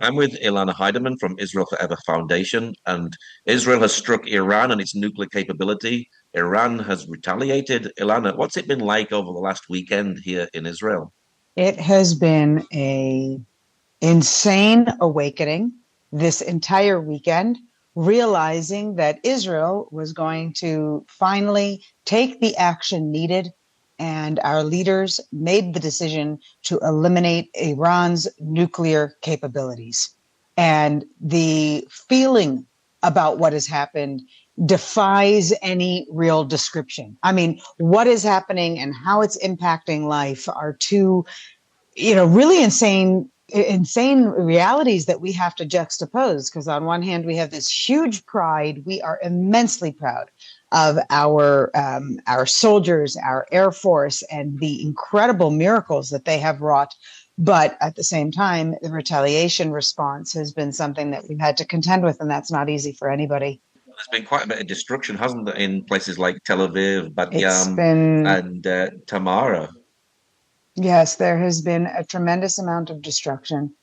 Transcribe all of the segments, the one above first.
I'm with Elana Heideman from Israel Forever Foundation, and Israel has struck Iran and its nuclear capability. Iran has retaliated. Elana, what's it been like over the last weekend here in Israel? It has been a insane awakening this entire weekend, realizing that Israel was going to finally take the action needed. And our leaders made the decision to eliminate Iran's nuclear capabilities. And the feeling about what has happened defies any real description. I mean, what is happening and how it's impacting life are two really insane realities that we have to juxtapose, because on one hand we have this huge pride. We are immensely proud of our soldiers, our Air Force, and the incredible miracles that they have wrought. But at the same time, the retaliation response has been something that we've had to contend with, and that's not easy for anybody. There's been quite a bit of destruction, hasn't there, in places like Tel Aviv, Bat It's Yam, been and Tamara. Yes, there has been a tremendous amount of destruction,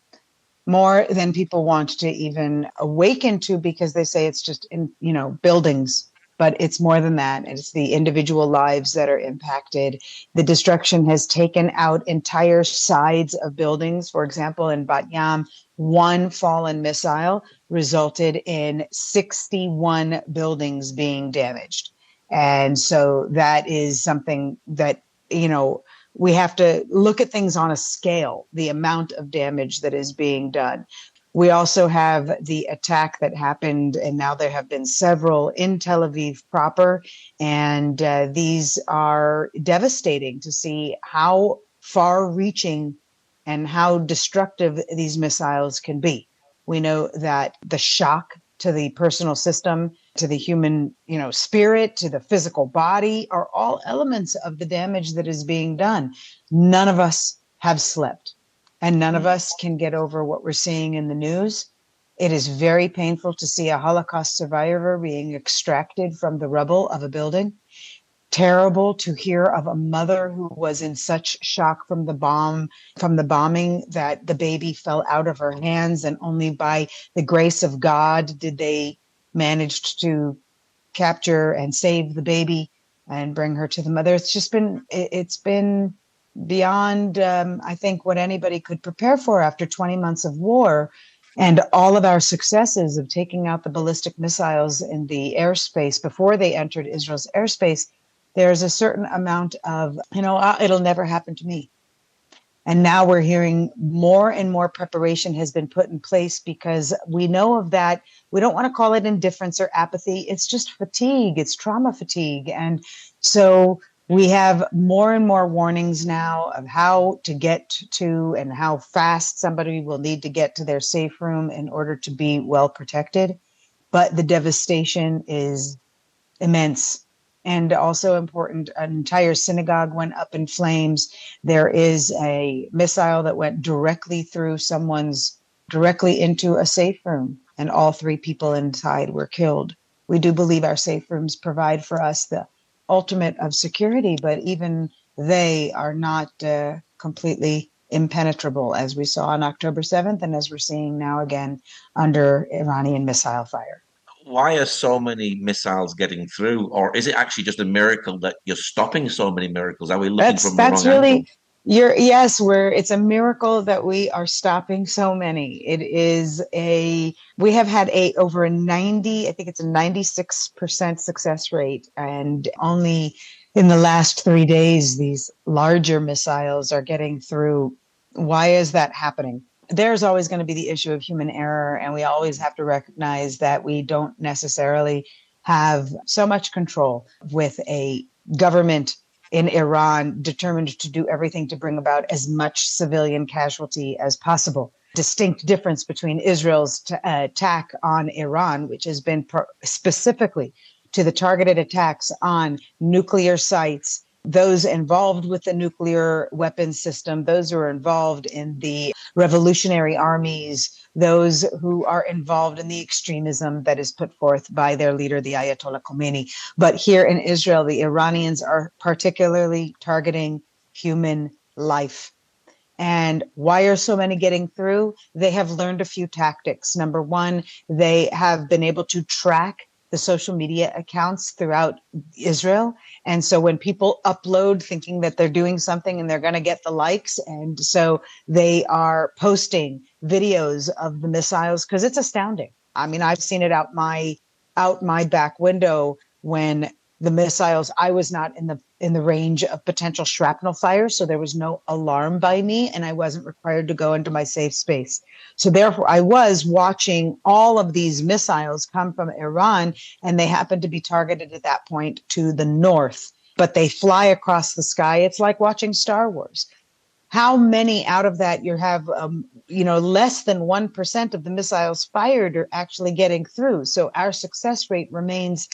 more than people want to even awaken to, because they say it's just in buildings, but it's more than that. It's the individual lives that are impacted. The destruction has taken out entire sides of buildings. For example, in Bat Yam, one fallen missile resulted in 61 buildings being damaged. And so that is something that we have to look at things on a scale, the amount of damage that is being done. We also have the attack that happened, and now there have been several in Tel Aviv proper, and these are devastating to see how far-reaching and how destructive these missiles can be. We know that the shock to the personal system, to the human, spirit, to the physical body, are all elements of the damage that is being done. None of us have slept, and none of us can get over what we're seeing in the news. It is very painful to see a Holocaust survivor being extracted from the rubble of a building. Terrible to hear of a mother who was in such shock from the bombing, that the baby fell out of her hands, and only by the grace of God did they manage to capture and save the baby and bring her to the mother. It's been beyond, I think, what anybody could prepare for after 20 months of war. And all of our successes of taking out the ballistic missiles in the airspace before they entered Israel's airspace, there's a certain amount of, it'll never happen to me. And now we're hearing more and more preparation has been put in place, because we know of that. We don't want to call it indifference or apathy. It's just fatigue. It's trauma fatigue. And so we have more and more warnings now of how to get to and how fast somebody will need to get to their safe room in order to be well protected. But the devastation is immense. And also important, an entire synagogue went up in flames. There is a missile that went directly into a safe room, and all three people inside were killed. We do believe our safe rooms provide for us the ultimate of security, but even they are not completely impenetrable, as we saw on October 7th, and as we're seeing now again under Iranian missile fire. Why are so many missiles getting through? Or is it actually just a miracle that you're stopping so many miracles? Are we looking from the That's wrong angle? really it's a miracle that we are stopping so many. We have had over a 90, I think it's a 96% success rate. And only in the last 3 days, these larger missiles are getting through. Why is that happening? There's always going to be the issue of human error, and we always have to recognize that we don't necessarily have so much control with a government in Iran determined to do everything to bring about as much civilian casualty as possible. Distinct difference between Israel's attack on Iran, which has been specifically to the targeted attacks on nuclear sites, those involved with the nuclear weapons system, those who are involved in the revolutionary armies, those who are involved in the extremism that is put forth by their leader, the Ayatollah Khomeini. But here in Israel, the Iranians are particularly targeting human life. And why are so many getting through? They have learned a few tactics. Number one, they have been able to track the social media accounts throughout Israel. And so when people upload thinking that they're doing something and they're going to get the likes, and so they are posting videos of the missiles because it's astounding. I mean, I've seen it out my back window when the missiles, I was not in the range of potential shrapnel fire, so there was no alarm by me, and I wasn't required to go into my safe space. So therefore, I was watching all of these missiles come from Iran, and they happened to be targeted at that point to the north, but they fly across the sky. It's like watching Star Wars. How many out of that you have, less than 1% of the missiles fired are actually getting through. So our success rate remains,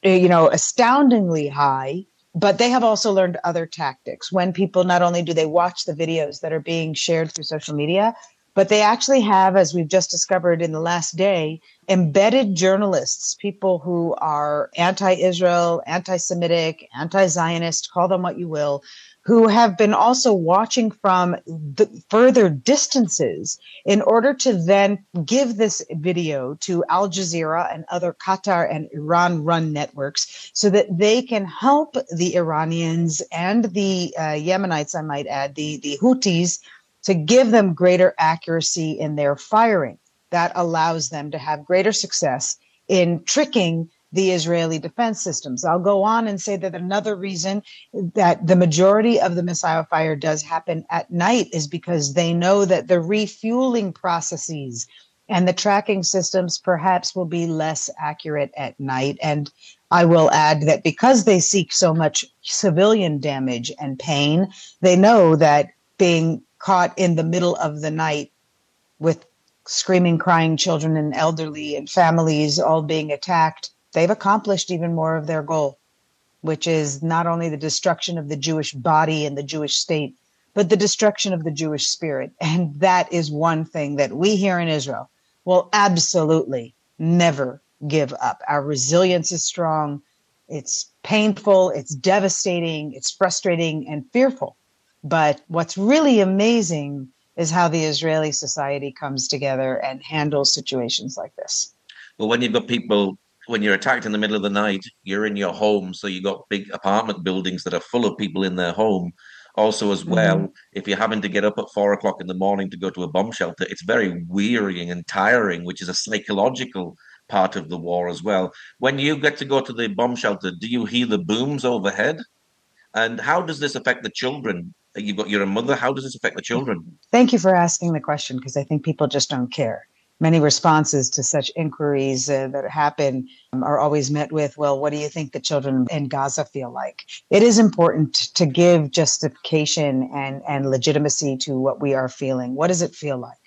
astoundingly high. But they have also learned other tactics. When people, not only do they watch the videos that are being shared through social media, but they actually have, as we've just discovered in the last day, embedded journalists, people who are anti-Israel, anti-Semitic, anti-Zionist, call them what you will, who have been also watching from the further distances in order to then give this video to Al Jazeera and other Qatar and Iran-run networks so that they can help the Iranians and the Yemenites, I might add, the Houthis, to give them greater accuracy in their firing. That allows them to have greater success in tricking the Israeli defense systems. I'll go on and say that another reason that the majority of the missile fire does happen at night is because they know that the refueling processes and the tracking systems perhaps will be less accurate at night. And I will add that because they seek so much civilian damage and pain, they know that being caught in the middle of the night with screaming, crying children and elderly and families all being attacked, they've accomplished even more of their goal, which is not only the destruction of the Jewish body and the Jewish state, but the destruction of the Jewish spirit. And that is one thing that we here in Israel will absolutely never give up. Our resilience is strong. It's painful, it's devastating, it's frustrating and fearful. But what's really amazing is how the Israeli society comes together and handles situations like this. Well, when you've got people, when you're attacked in the middle of the night, you're in your home, so you've got big apartment buildings that are full of people in their home. Also, as well, if you're having to get up at 4 o'clock in the morning to go to a bomb shelter, it's very wearying and tiring, which is a psychological part of the war as well. When you get to go to the bomb shelter, do you hear the booms overhead? And how does this affect the children? You're a mother. How does this affect the children? Thank you for asking the question, because I think people just don't care. Many responses to such inquiries that happen are always met with, well, what do you think the children in Gaza feel like? It is important to give justification and legitimacy to what we are feeling. What does it feel like?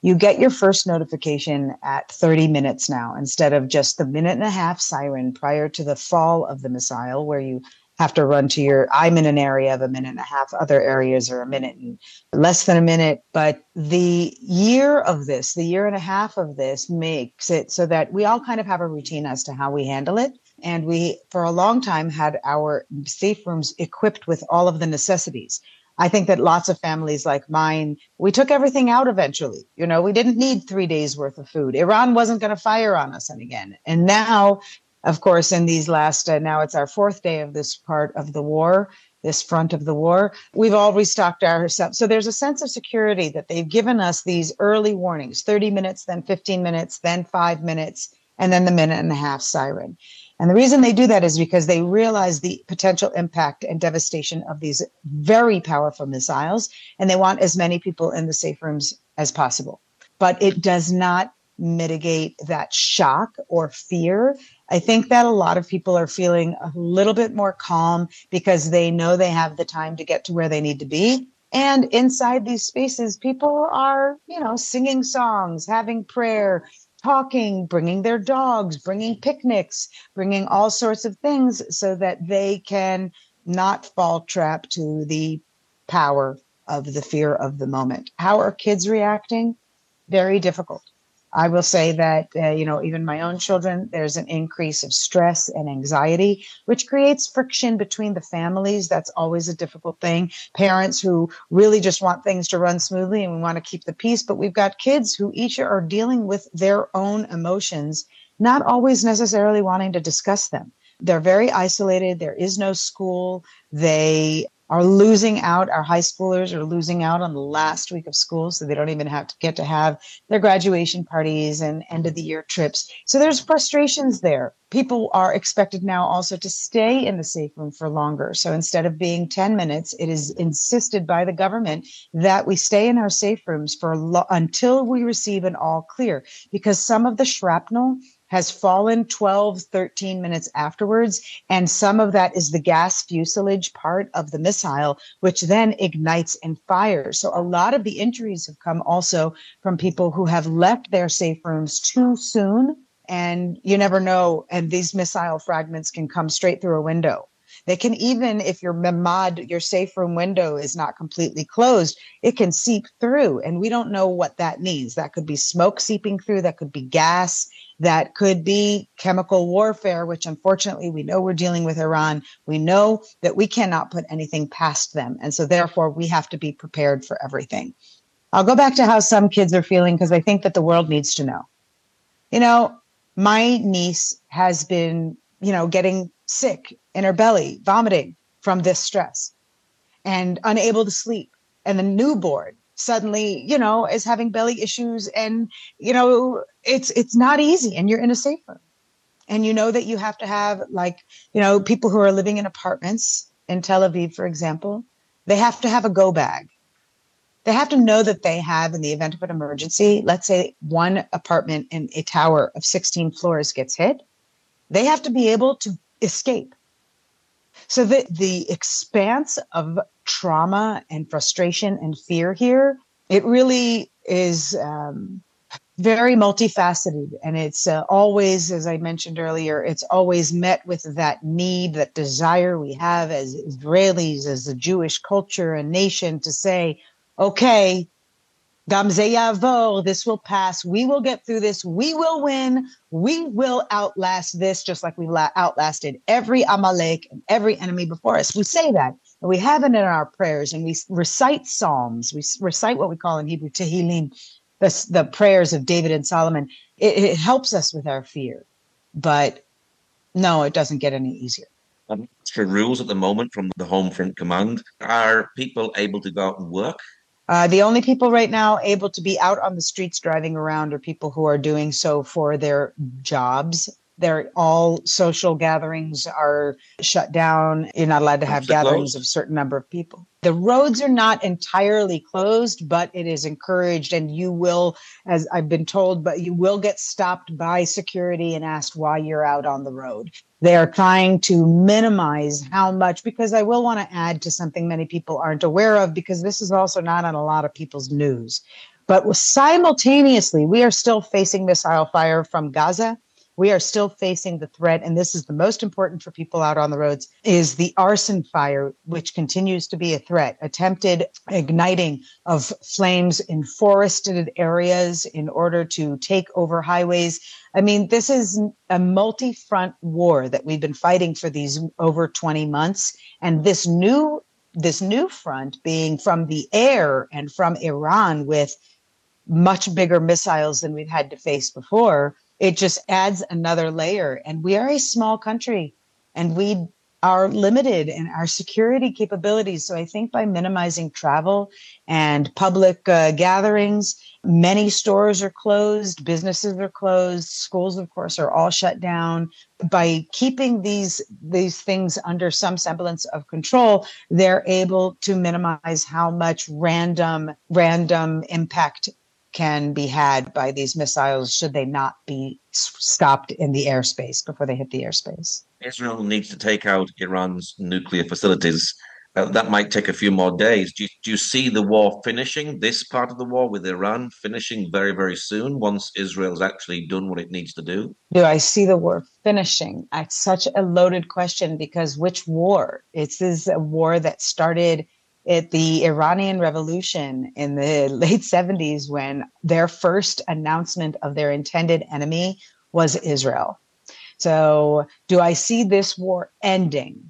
You get your first notification at 30 minutes now, instead of just the minute and a half siren prior to the fall of the missile, where you have to run to I'm in an area of a minute and a half. Other areas are a minute and less than a minute. But the year and a half of this makes it so that we all kind of have a routine as to how we handle it. And we, for a long time, had our safe rooms equipped with all of the necessities. I think that lots of families like mine, we took everything out eventually. We didn't need 3 days worth of food. Iran wasn't going to fire on us again. And now, of course, in these last, now it's our fourth day of this part of the war, this front of the war, we've all restocked ourselves. So there's a sense of security that they've given us these early warnings, 30 minutes, then 15 minutes, then 5 minutes, and then the minute and a half siren. And the reason they do that is because they realize the potential impact and devastation of these very powerful missiles, and they want as many people in the safe rooms as possible. But it does not mitigate that shock or fear. I think that a lot of people are feeling a little bit more calm because they know they have the time to get to where they need to be. And inside these spaces, people are, singing songs, having prayer, talking, bringing their dogs, bringing picnics, bringing all sorts of things so that they can not fall trap to the power of the fear of the moment. How are kids reacting? Very difficult. I will say that, even my own children, there's an increase of stress and anxiety, which creates friction between the families. That's always a difficult thing. Parents who really just want things to run smoothly and we want to keep the peace, but we've got kids who each are dealing with their own emotions, not always necessarily wanting to discuss them. They're very isolated. There is no school. They are losing out. Our high schoolers are losing out on the last week of school, so they don't even get to have their graduation parties and end of the year trips. So there's frustrations there. People are expected now also to stay in the safe room for longer. So instead of being 10 minutes, it is insisted by the government that we stay in our safe rooms until we receive an all clear, because some of the shrapnel has fallen 12, 13 minutes afterwards. And some of that is the gas fuselage part of the missile, which then ignites and fires. So a lot of the injuries have come also from people who have left their safe rooms too soon. And you never know. And these missile fragments can come straight through a window. They can, even if your mamad, your safe room window is not completely closed, it can seep through. And we don't know what that means. That could be smoke seeping through. That could be gas. That could be chemical warfare, which unfortunately we know we're dealing with Iran. We know that we cannot put anything past them. And so therefore we have to be prepared for everything. I'll go back to how some kids are feeling, because I think that the world needs to know. My niece has been, getting sick in her belly, vomiting from this stress and unable to sleep. And the newborn suddenly, is having belly issues, and, it's not easy, and you're in a safe room. And you know that you have to have, people who are living in apartments in Tel Aviv, for example, they have to have a go bag. They have to know that they have, in the event of an emergency, let's say one apartment in a tower of 16 floors gets hit, they have to be able to escape. So the expanse of trauma and frustration and fear here, it really is very multifaceted. And it's always, as I mentioned earlier, it's always met with that need, that desire we have as Israelis, as a Jewish culture and nation, to say, okay, Gam ze yavor, this will pass. We will get through this. We will win. We will outlast this, just like we've outlasted every Amalek and every enemy before us. We say that, and we have it in our prayers, and we recite psalms. We recite what we call in Hebrew Tehillim, the prayers of David and Solomon. It helps us with our fear, but no, it doesn't get any easier. Extra rules at the moment from the Home Front Command. Are people able to go out and work? The only people right now able to be out on the streets driving around are people who are doing so for their jobs. All social gatherings are shut down. You're not allowed to have gatherings of a certain number of people. The roads are not entirely closed, but it is encouraged. And you will, as I've been told, but you will get stopped by security and asked why you're out on the road. They are trying to minimize how much, because I will want to add to something many people aren't aware of, because this is also not on a lot of people's news. But simultaneously, we are still facing missile fire from Gaza. We are still facing the threat, and this is the most important for people out on the roads, is the arson fire, which continues to be a threat. Attempted igniting of flames in forested areas in order to take over highways. I mean, this is a multi-front war that we've been fighting for these over 20 months. And this new front being from the air and from Iran, with much bigger missiles than we've had to face before, it just adds another layer. And we are a small country, and we are limited in our security capabilities. So I think by minimizing travel and public gatherings, many stores are closed, businesses are closed, schools, of course, are all shut down. By keeping these things under some semblance of control, they're able to minimize how much random impact can be had by these missiles, should they not be stopped in the airspace before they hit the airspace. Israel needs to take out Iran's nuclear facilities. That might take a few more days. Do you see the war finishing, this part of the war with Iran finishing very, very soon, once Israel's actually done what it needs to do? Do I see the war finishing? It's such a loaded question, because which war? It is a war that started at the Iranian Revolution in the late 70s, when their first announcement of their intended enemy was Israel. So do I see this war ending?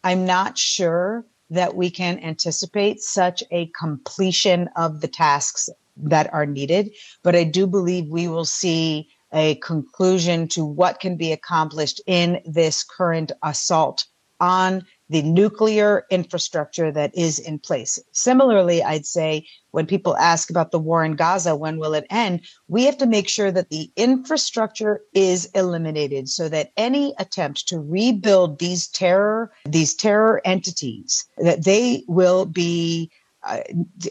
I'm not sure that we can anticipate such a completion of the tasks that are needed, but I do believe we will see a conclusion to what can be accomplished in this current assault on the nuclear infrastructure that is in place. Similarly, I'd say when people ask about the war in Gaza, when will it end? We have to make sure that the infrastructure is eliminated so that any attempt to rebuild these terror entities, that they will be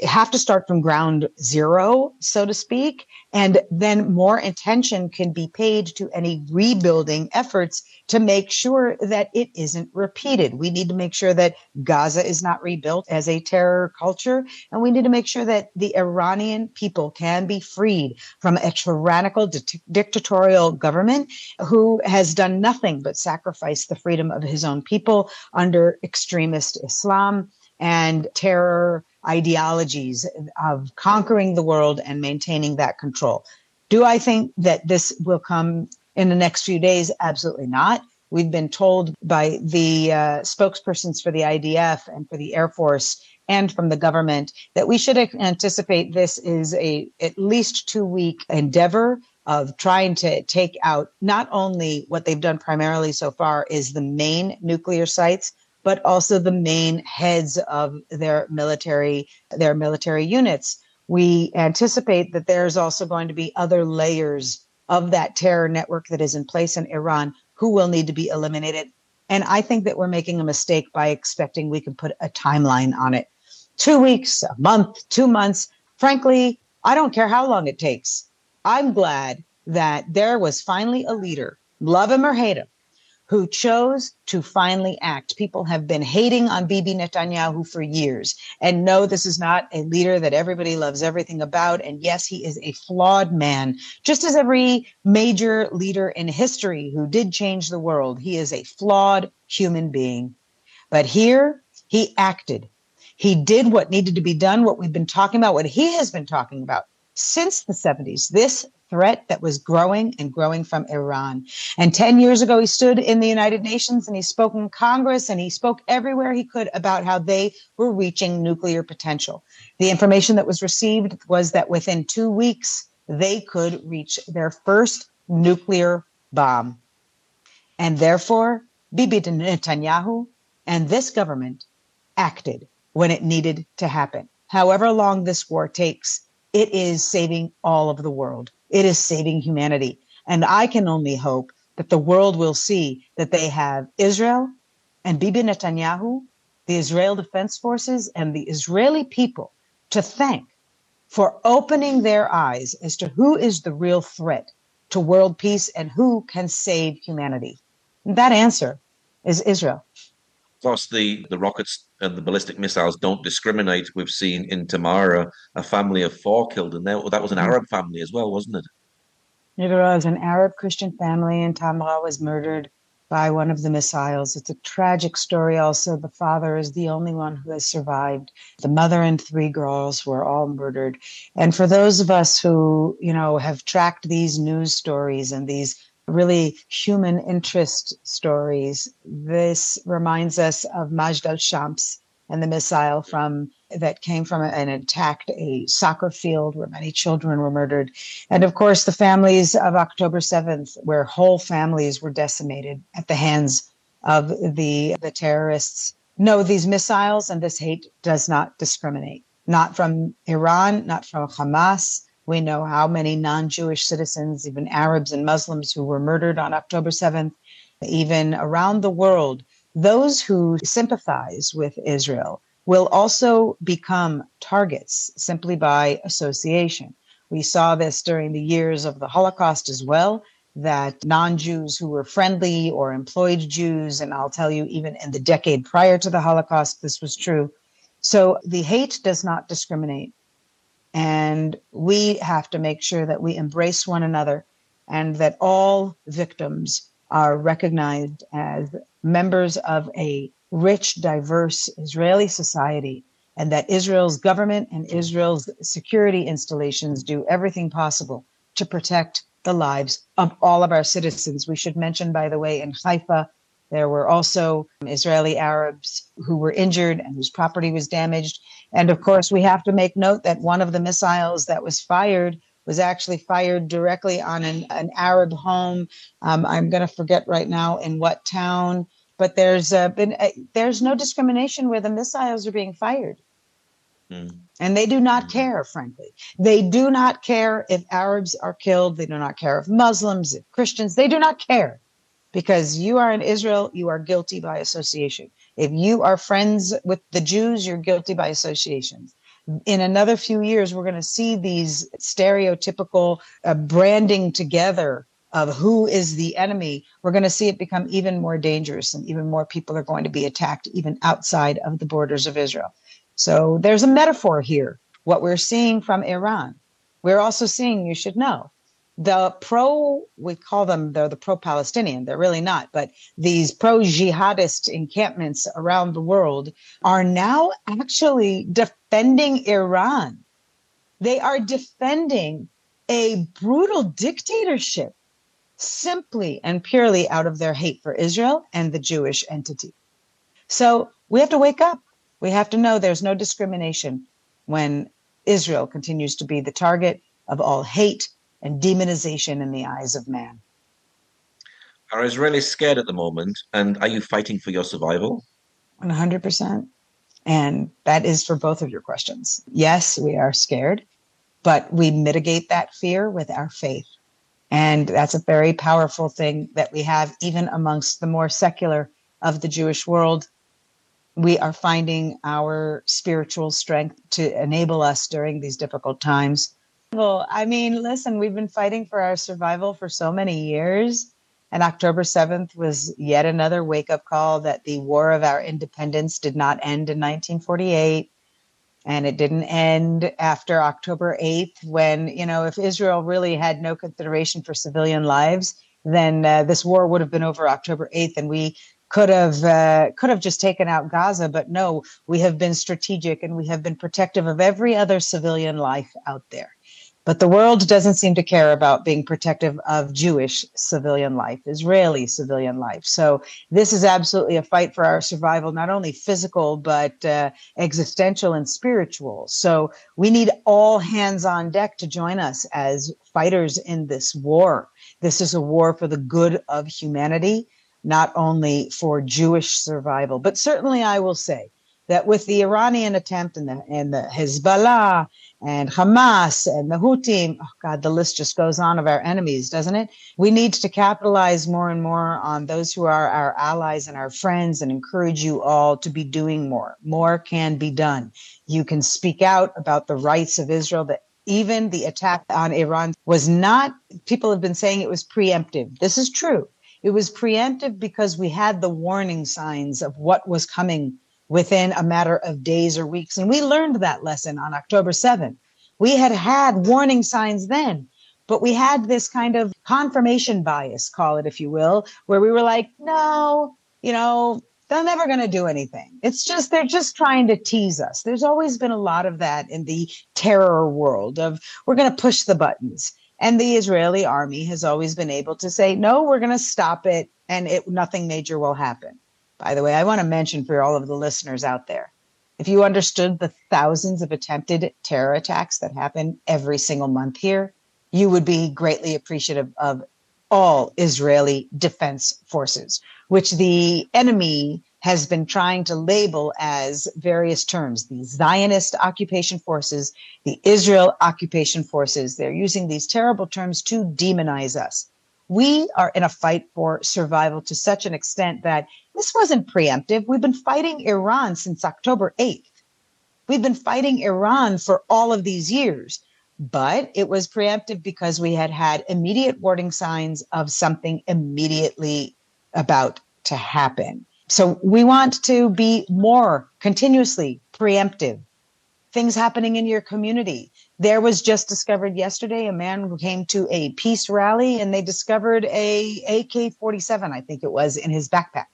have to start from ground zero, so to speak, and then more attention can be paid to any rebuilding efforts to make sure that it isn't repeated. We need to make sure that Gaza is not rebuilt as a terror culture, and we need to make sure that the Iranian people can be freed from a tyrannical dictatorial government who has done nothing but sacrifice the freedom of his own people under extremist Islam and terror ideologies of conquering the world and maintaining that control. Do I think that this will come in the next few days? Absolutely not. We've been told by the spokespersons for the IDF and for the Air Force and from the government that we should anticipate this is a at least 2-week endeavor of trying to take out not only what they've done primarily so far is the main nuclear sites, but also the main heads of their military units. We anticipate that there's also going to be other layers of that terror network that is in place in Iran who will need to be eliminated. And I think that we're making a mistake by expecting we can put a timeline on it. 2 weeks, a month, 2 months. Frankly, I don't care how long it takes. I'm glad that there was finally a leader, love him or hate him, who chose to finally act. People have been hating on Bibi Netanyahu for years. And no, this is not a leader that everybody loves everything about. And yes, he is a flawed man, just as every major leader in history who did change the world. He is a flawed human being. But here, he acted. He did what needed to be done, what we've been talking about, what he has been talking about since the 70s. This threat that was growing and growing from Iran. And 10 years ago, he stood in the United Nations and he spoke in Congress and he spoke everywhere he could about how they were reaching nuclear potential. The information that was received was that within 2 weeks, they could reach their first nuclear bomb. And therefore, Bibi Netanyahu and this government acted when it needed to happen. However long this war takes, it is saving all of the world. It is saving humanity. And I can only hope that the world will see that they have Israel and Bibi Netanyahu, the Israel Defense Forces, and the Israeli people to thank for opening their eyes as to who is the real threat to world peace and who can save humanity. And that answer is Israel. Of course, the rockets and the ballistic missiles don't discriminate. We've seen in Tamara a family of 4 killed, and that was an Arab family as well, wasn't it? It was an Arab Christian family, and Tamara was murdered by one of the missiles. It's a tragic story also. The father is the only one who has survived. The mother and 3 girls were all murdered. And for those of us who, have tracked these news stories and these really human interest stories, this reminds us of Majd al-Shams and the missile that came from and attacked a soccer field where many children were murdered. And of course, the families of October 7th, where whole families were decimated at the hands of the terrorists. No, these missiles and this hate does not discriminate. Not from Iran, not from Hamas. We know how many non-Jewish citizens, even Arabs and Muslims, who were murdered on October 7th, even around the world. Those who sympathize with Israel will also become targets simply by association. We saw this during the years of the Holocaust as well, that non-Jews who were friendly or employed Jews, and I'll tell you, even in the decade prior to the Holocaust, this was true. So the hate does not discriminate. And we have to make sure that we embrace one another and that all victims are recognized as members of a rich, diverse Israeli society and that Israel's government and Israel's security installations do everything possible to protect the lives of all of our citizens. We should mention, by the way, in Haifa, there were also Israeli Arabs who were injured and whose property was damaged. And of course, we have to make note that one of the missiles that was fired was actually fired directly on an Arab home. I'm going to forget right now in what town, but there's no discrimination where the missiles are being fired. And they do not care, frankly. They do not care if Arabs are killed. They do not care if Muslims, if Christians, they do not care. Because you are in Israel, you are guilty by association. If you are friends with the Jews, you're guilty by association. In another few years, we're going to see these stereotypical branding together of who is the enemy. We're going to see it become even more dangerous, and even more people are going to be attacked even outside of the borders of Israel. So there's a metaphor here. What we're seeing from Iran, we're also seeing, you should know, we call them, they're the pro-Palestinian, they're really not, but these pro-jihadist encampments around the world are now actually defending Iran. They are defending a brutal dictatorship simply and purely out of their hate for Israel and the Jewish entity. So we have to wake up. We have to know there's no discrimination when Israel continues to be the target of all hate and demonization in the eyes of man. Are Israelis scared at the moment? And are you fighting for your survival? 100%. And that is for both of your questions. Yes, we are scared, but we mitigate that fear with our faith. And that's a very powerful thing that we have even amongst the more secular of the Jewish world. We are finding our spiritual strength to enable us during these difficult times. Well, I mean, listen, we've been fighting for our survival for so many years. And October 7th was yet another wake-up call that the War of our Independence did not end in 1948. And it didn't end after October 8th when, if Israel really had no consideration for civilian lives, then this war would have been over October 8th and we could have just taken out Gaza. But no, we have been strategic and we have been protective of every other civilian life out there. But the world doesn't seem to care about being protective of Jewish civilian life, Israeli civilian life. So this is absolutely a fight for our survival, not only physical, but existential and spiritual. So we need all hands on deck to join us as fighters in this war. This is a war for the good of humanity, not only for Jewish survival. But certainly I will say that with the Iranian attempt and the Hezbollah and Hamas and the Houthi, oh God, the list just goes on of our enemies, doesn't it? We need to capitalize more and more on those who are our allies and our friends and encourage you all to be doing more. More can be done. You can speak out about the rights of Israel, that even the attack on Iran was not, people have been saying it was preemptive. This is true. It was preemptive because we had the warning signs of what was coming within a matter of days or weeks. And we learned that lesson on October 7th. We had warning signs then, but we had this kind of confirmation bias, call it if you will, where we were like, no, they're never going to do anything. They're just trying to tease us. There's always been a lot of that in the terror world of we're going to push the buttons. And the Israeli army has always been able to say, no, we're going to stop it and nothing major will happen. By the way, I want to mention for all of the listeners out there, if you understood the thousands of attempted terror attacks that happen every single month here, you would be greatly appreciative of all Israeli defense forces, which the enemy has been trying to label as various terms. The Zionist occupation forces, the Israel occupation forces, they're using these terrible terms to demonize us. We are in a fight for survival to such an extent that this wasn't preemptive. We've been fighting Iran since October 8th. We've been fighting Iran for all of these years, but it was preemptive because we had immediate warning signs of something immediately about to happen. So we want to be more continuously preemptive. Things happening in your community. There was just discovered yesterday a man who came to a peace rally and they discovered a AK-47, I think it was, in his backpack.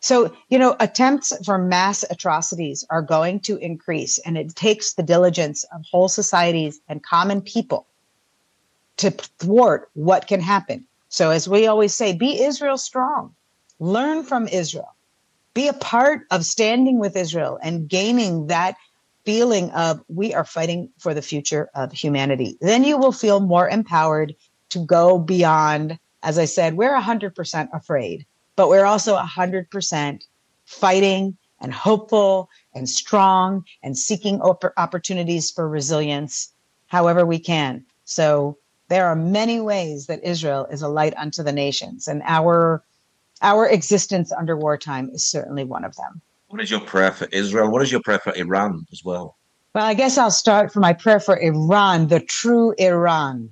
So, attempts for mass atrocities are going to increase, and it takes the diligence of whole societies and common people to thwart what can happen. So, as we always say, be Israel strong, learn from Israel, be a part of standing with Israel and gaining that feeling of we are fighting for the future of humanity. Then you will feel more empowered to go beyond. As I said, we're 100% afraid, but we're also 100% fighting and hopeful and strong and seeking opportunities for resilience however we can. So there are many ways that Israel is a light unto the nations, and our existence under wartime is certainly one of them. What is your prayer for Israel? What is your prayer for Iran as well? Well, I guess I'll start for my prayer for Iran, the true Iran.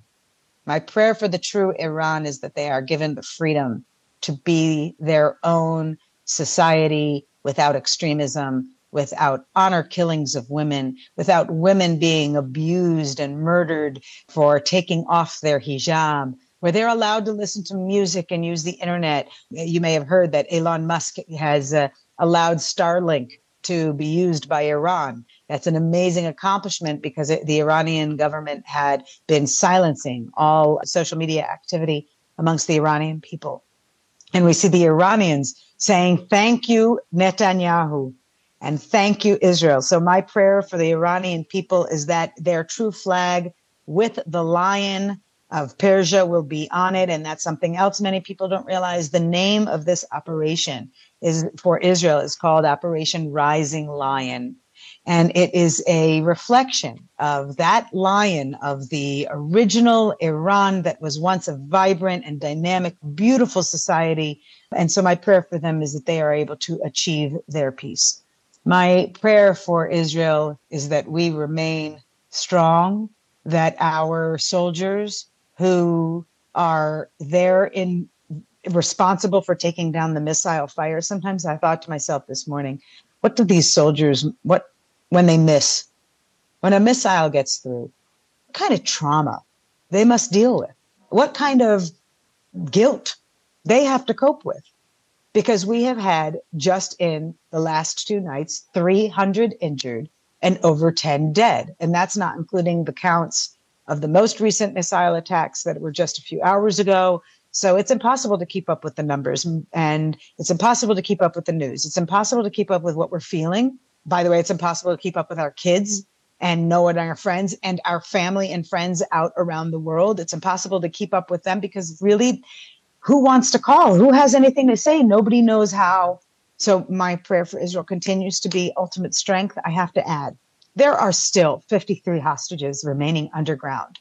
My prayer for the true Iran is that they are given the freedom to be their own society without extremism, without honor killings of women, without women being abused and murdered for taking off their hijab, where they're allowed to listen to music and use the internet. You may have heard that Elon Musk has allowed Starlink to be used by Iran. That's an amazing accomplishment because the Iranian government had been silencing all social media activity amongst the Iranian people. And we see the Iranians saying, thank you, Netanyahu, and thank you, Israel. So my prayer for the Iranian people is that their true flag with the lion of Persia will be on it. And that's something else many people don't realize. The name of this operation is for Israel is called Operation Rising Lion. And it is a reflection of that lion of the original Iran that was once a vibrant and dynamic, beautiful society. And so my prayer for them is that they are able to achieve their peace. My prayer for Israel is that we remain strong, that our soldiers who are there responsible for taking down the missile fire. Sometimes I thought to myself this morning, what do these soldiers, when they miss, when a missile gets through, what kind of trauma they must deal with? What kind of guilt they have to cope with? Because we have had just in the last 2 nights, 300 injured and over 10 dead. And that's not including the counts of the most recent missile attacks that were just a few hours ago. So it's impossible to keep up with the numbers, and it's impossible to keep up with the news. It's impossible to keep up with what we're feeling. By the way, it's impossible to keep up with our kids and know what our friends and our family and friends out around the world. It's impossible to keep up with them because really, who wants to call? Who has anything to say? Nobody knows how. So my prayer for Israel continues to be ultimate strength. I have to add, there are still 53 hostages remaining underground.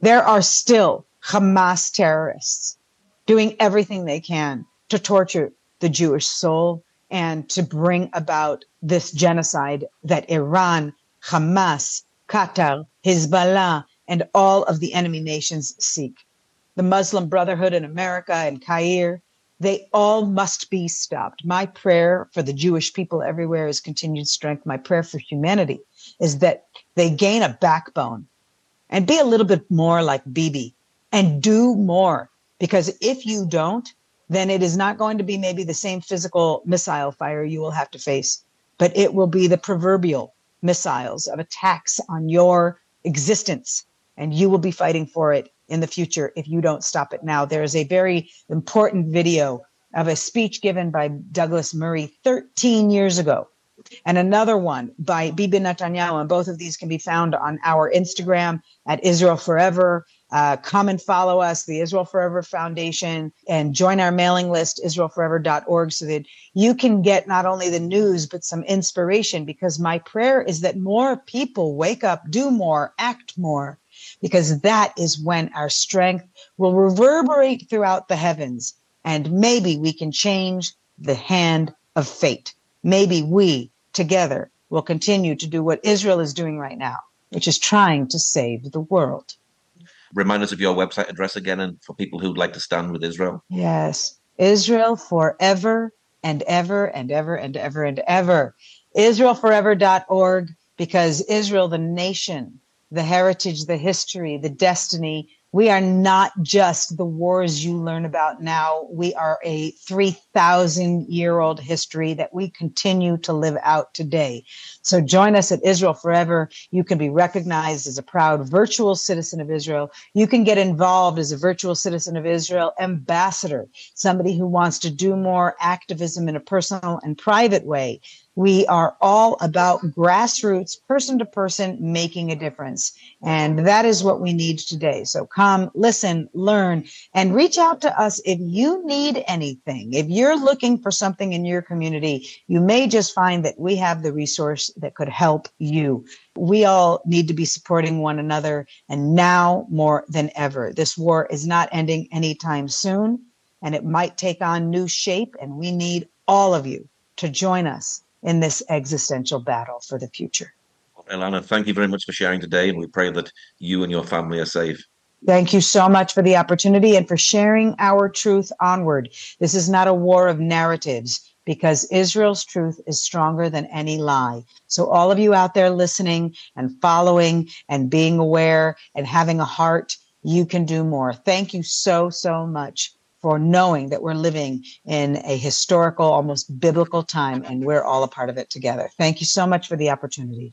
There are still Hamas terrorists doing everything they can to torture the Jewish soul and to bring about this genocide that Iran, Hamas, Qatar, Hezbollah, and all of the enemy nations seek. The Muslim Brotherhood in America and Cairo, they all must be stopped. My prayer for the Jewish people everywhere is continued strength. My prayer for humanity is that they gain a backbone and be a little bit more like Bibi and do more. Because if you don't, then it is not going to be maybe the same physical missile fire you will have to face, but it will be the proverbial missiles of attacks on your existence. And you will be fighting for it in the future if you don't stop it now. There is a very important video of a speech given by Douglas Murray 13 years ago, and another one by Bibi Netanyahu. And both of these can be found on our Instagram at Israel Forever. Come and follow us, the Israel Forever Foundation, and join our mailing list, israelforever.org, so that you can get not only the news, but some inspiration. Because my prayer is that more people wake up, do more, act more, because that is when our strength will reverberate throughout the heavens. And maybe we can change the hand of fate. Maybe we together will continue to do what Israel is doing right now, which is trying to save the world. Remind us of your website address again, and for people who'd like to stand with Israel. Yes, Israel forever and ever and ever and ever and ever. Israelforever.org, because Israel, the nation, the heritage, the history, the destiny We are not just the wars you learn about now. We are a 3,000-year-old history that we continue to live out today. So join us at Israel Forever. You can be recognized as a proud virtual citizen of Israel. You can get involved as a virtual citizen of Israel ambassador, somebody who wants to do more activism in a personal and private way. We are all about grassroots, person to person, making a difference. And that is what we need today. So come, listen, learn, and reach out to us if you need anything. If you're looking for something in your community, you may just find that we have the resource that could help you. We all need to be supporting one another, and now more than ever. This war is not ending anytime soon, and it might take on new shape, and we need all of you to join us in this existential battle for the future. Elana, thank you very much for sharing today, and we pray that you and your family are safe. Thank you so much for the opportunity and for sharing our truth onward. This is not a war of narratives, because Israel's truth is stronger than any lie. So all of you out there listening and following and being aware and having a heart, you can do more. Thank you so, so much for knowing that we're living in a historical, almost biblical time, and we're all a part of it together. Thank you so much for the opportunity.